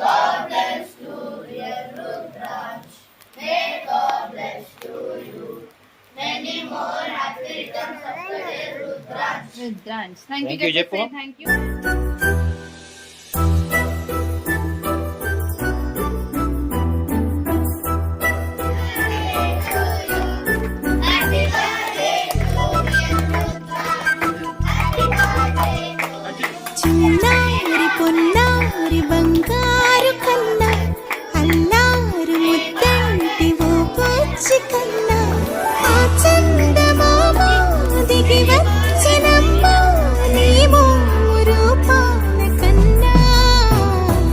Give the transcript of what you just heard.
God bless you, dear Rudraj. May God bless to you. Many more happy returns of the day, Rudraj. Rudraj. Thank you, Thank you, Jessica. Jeppo. Thank you. Happy birthday to dear Rudraj. Happy birthday to you. చిన్నారి పొన్నారి బంగారు